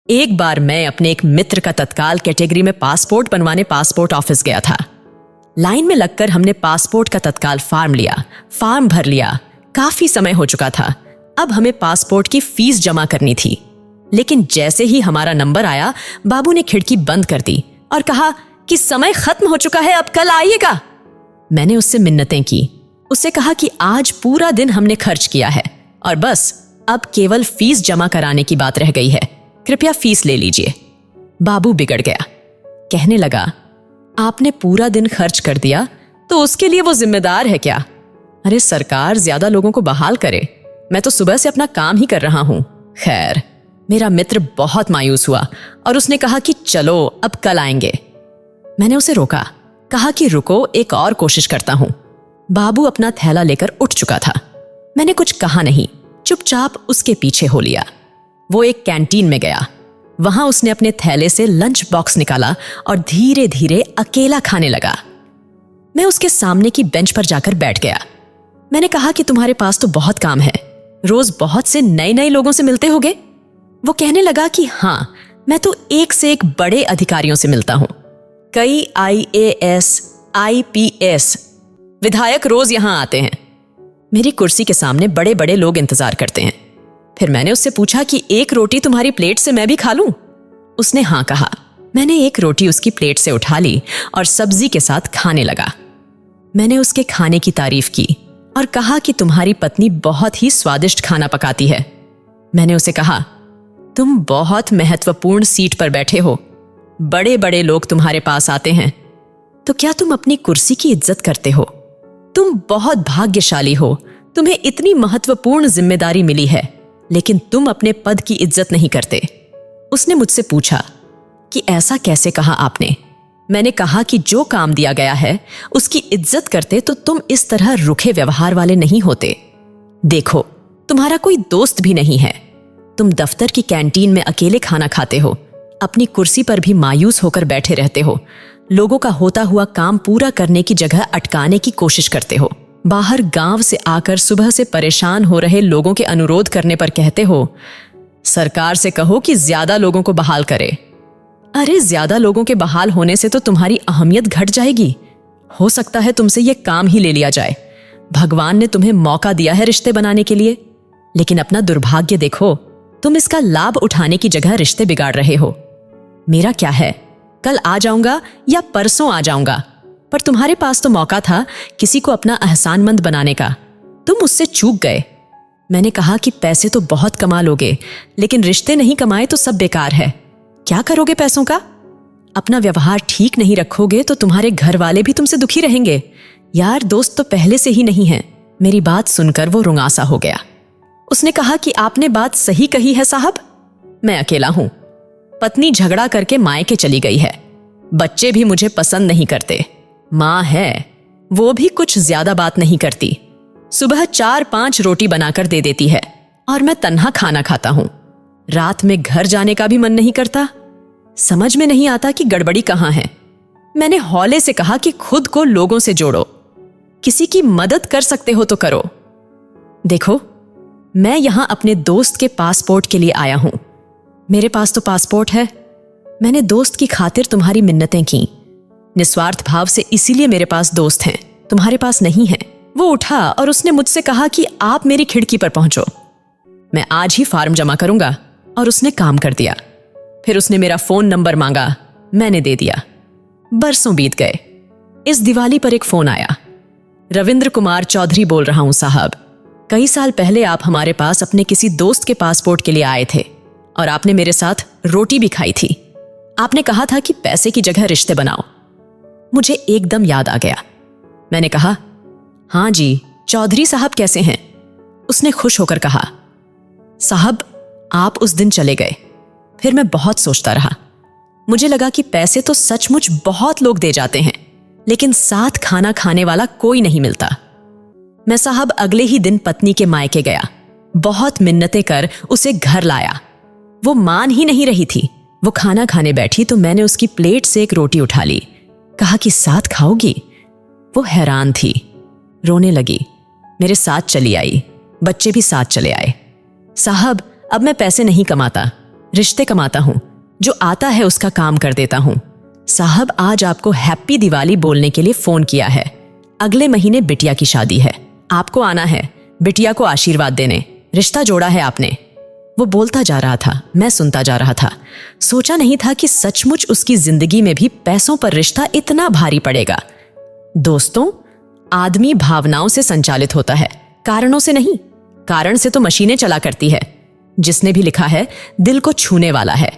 एक बार मैं अपने एक मित्र का तत्काल कैटेगरी में पासपोर्ट बनवाने पासपोर्ट ऑफिस गया था। लाइन में लगकर हमने पासपोर्ट का तत्काल फॉर्म लिया, फॉर्म भर लिया। काफी समय हो चुका था। अब हमें पासपोर्ट की फीस जमा करनी थी। लेकिन जैसे ही हमारा नंबर आया, बाबू ने खिड़की बंद कर दी और कहा कि समय खत्म हो चुका है, अब कल आइएगा। मैंने उससे मिन्नतें की। उससे कहा कि आज पूरा दिन हमने खर्च किया है और बस अब केवल फीस जमा कराने की बात रह गई है, कृपया फीस ले लीजिए। बाबू बिगड़ गया। कहने लगा, आपने पूरा दिन खर्च कर दिया तो उसके लिए वो जिम्मेदार है क्या? अरे सरकार ज्यादा लोगों को बहाल करे, मैं तो सुबह से अपना काम ही कर रहा हूं। खैर, मेरा मित्र बहुत मायूस हुआ और उसने कहा कि चलो अब कल आएंगे। मैंने उसे रोका, कहा कि रुको, एक और कोशिश करता हूं। बाबू अपना थैला लेकर उठ चुका था। मैंने कुछ कहा नहीं, चुपचाप उसके पीछे हो लिया। वो एक कैंटीन में गया। वहां उसने अपने थैले से लंच बॉक्स निकाला और धीरे धीरे अकेला खाने लगा। मैं उसके सामने की बेंच पर जाकर बैठ गया। मैंने कहा कि तुम्हारे पास तो बहुत काम है, रोज बहुत से नए नए लोगों से मिलते होगे। वो कहने लगा कि हाँ, मैं तो एक से एक बड़े अधिकारियों से मिलता हूं। कई IAS, IPS विधायक रोज यहां आते हैं। मेरी कुर्सी के सामने बड़े बड़े लोग इंतजार करते हैं। फिर मैंने उससे पूछा कि एक रोटी तुम्हारी प्लेट से मैं भी खा लूं? उसने हाँ कहा। मैंने एक रोटी उसकी प्लेट से उठा ली और सब्जी के साथ खाने लगा। मैंने उसके खाने की तारीफ की और कहा कि तुम्हारी पत्नी बहुत ही स्वादिष्ट खाना पकाती है। मैंने उसे कहा, तुम बहुत महत्वपूर्ण सीट पर बैठे हो, बड़े बड़े लोग तुम्हारे पास आते हैं, तो क्या तुम अपनी कुर्सी की इज्जत करते हो? तुम बहुत भाग्यशाली हो, तुम्हें इतनी महत्वपूर्ण जिम्मेदारी मिली है, लेकिन तुम अपने पद की इज्जत नहीं करते। उसने मुझसे पूछा कि ऐसा कैसे कहा आपने? मैंने कहा कि जो काम दिया गया है उसकी इज्जत करते तो तुम इस तरह रुखे व्यवहार वाले नहीं होते। देखो, तुम्हारा कोई दोस्त भी नहीं है। तुम दफ्तर की कैंटीन में अकेले खाना खाते हो, अपनी कुर्सी पर भी मायूस होकर बैठे रहते हो, लोगों का होता हुआ काम पूरा करने की जगह अटकाने की कोशिश करते हो। बाहर गांव से आकर सुबह से परेशान हो रहे लोगों के अनुरोध करने पर कहते हो, सरकार से कहो कि ज्यादा लोगों को बहाल करे। अरे ज्यादा लोगों के बहाल होने से तो तुम्हारी अहमियत घट जाएगी। हो सकता है तुमसे यह काम ही ले लिया जाए। भगवान ने तुम्हें मौका दिया है रिश्ते बनाने के लिए, लेकिन अपना दुर्भाग्य देखो, तुम इसका लाभ उठाने की जगह रिश्ते बिगाड़ रहे हो। मेरा क्या है, कल आ जाऊंगा या परसों आ जाऊंगा, पर तुम्हारे पास तो मौका था किसी को अपना एहसानमंद बनाने का, तुम उससे चूक गए। मैंने कहा कि पैसे तो बहुत कमा लोगे, लेकिन रिश्ते नहीं कमाए तो सब बेकार है। क्या करोगे पैसों का? अपना व्यवहार ठीक नहीं रखोगे तो तुम्हारे घर वाले भी तुमसे दुखी रहेंगे। यार दोस्त तो पहले से ही नहीं है। मेरी बात सुनकर वो रुंगासा हो गया। उसने कहा कि आपने बात सही कही है साहब, मैं अकेला हूं। पत्नी झगड़ा करके मायके चली गई है, बच्चे भी मुझे पसंद नहीं करते। माँ है, वो भी कुछ ज्यादा बात नहीं करती। सुबह 4-5 रोटी बनाकर दे देती है और मैं तन्हा खाना खाता हूं। रात में घर जाने का भी मन नहीं करता। समझ में नहीं आता कि गड़बड़ी कहां है। मैंने हौले से कहा कि खुद को लोगों से जोड़ो, किसी की मदद कर सकते हो तो करो। देखो, मैं यहां अपने दोस्त के पासपोर्ट के लिए आया हूं। मेरे पास तो पासपोर्ट है। मैंने दोस्त की खातिर तुम्हारी मिन्नतें की, निस्वार्थ भाव से, इसीलिए मेरे पास दोस्त हैं, तुम्हारे पास नहीं है। वो उठा और उसने मुझसे कहा कि आप मेरी खिड़की पर पहुंचो, मैं आज ही फॉर्म जमा करूंगा। और उसने काम कर दिया। फिर उसने मेरा फोन नंबर मांगा, मैंने दे दिया। बरसों बीत गए। इस दिवाली पर एक फोन आया। रविंद्र कुमार चौधरी बोल रहा हूं साहब, कई साल पहले आप हमारे पास अपने किसी दोस्त के पासपोर्ट के लिए आए थे और आपने मेरे साथ रोटी भी खाई थी। आपने कहा था कि पैसे की जगह रिश्ते बनाओ। मुझे एकदम याद आ गया। मैंने कहा, हाँ जी, चौधरी साहब कैसे हैं? उसने खुश होकर कहा, साहब आप उस दिन चले गए। फिर मैं बहुत सोचता रहा। मुझे लगा कि पैसे तो सचमुच बहुत लोग दे जाते हैं, लेकिन साथ खाना खाने वाला कोई नहीं मिलता। मैं साहब अगले ही दिन पत्नी के मायके गया। बहुत मिन्नतें कर उसे घर लाया। वो मान ही नहीं रही थी। वो खाना खाने बैठी तो मैंने उसकी प्लेट से एक रोटी उठा ली, कहा कि साथ खाओगी? वो हैरान थी, रोने लगी, मेरे साथ चली आई। बच्चे भी साथ चले आए। साहब अब मैं पैसे नहीं कमाता, रिश्ते कमाता हूँ, जो आता है उसका काम कर देता हूँ। साहब, आज आपको हैप्पी दिवाली बोलने के लिए फोन किया है। अगले महीने बिटिया की शादी है, आपको आना है बिटिया को आशीर्वाद देने। रिश्ता जोड़ा है आपने। वो बोलता जा रहा था, मैं सुनता जा रहा था। सोचा नहीं था कि सचमुच उसकी जिंदगी में भी पैसों पर रिश्ता इतना भारी पड़ेगा। दोस्तों, आदमी भावनाओं से संचालित होता है, कारणों से नहीं। कारण से तो मशीनें चला करती है। जिसने भी लिखा है दिल को छूने वाला है।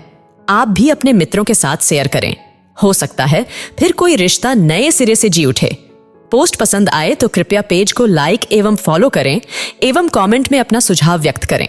आप भी अपने मित्रों के साथ शेयर करें, हो सकता है फिर कोई रिश्ता नए सिरे से जी उठे। पोस्ट पसंद आए तो कृपया पेज को लाइक एवं फॉलो करें एवं कमेंट में अपना सुझाव व्यक्त करें।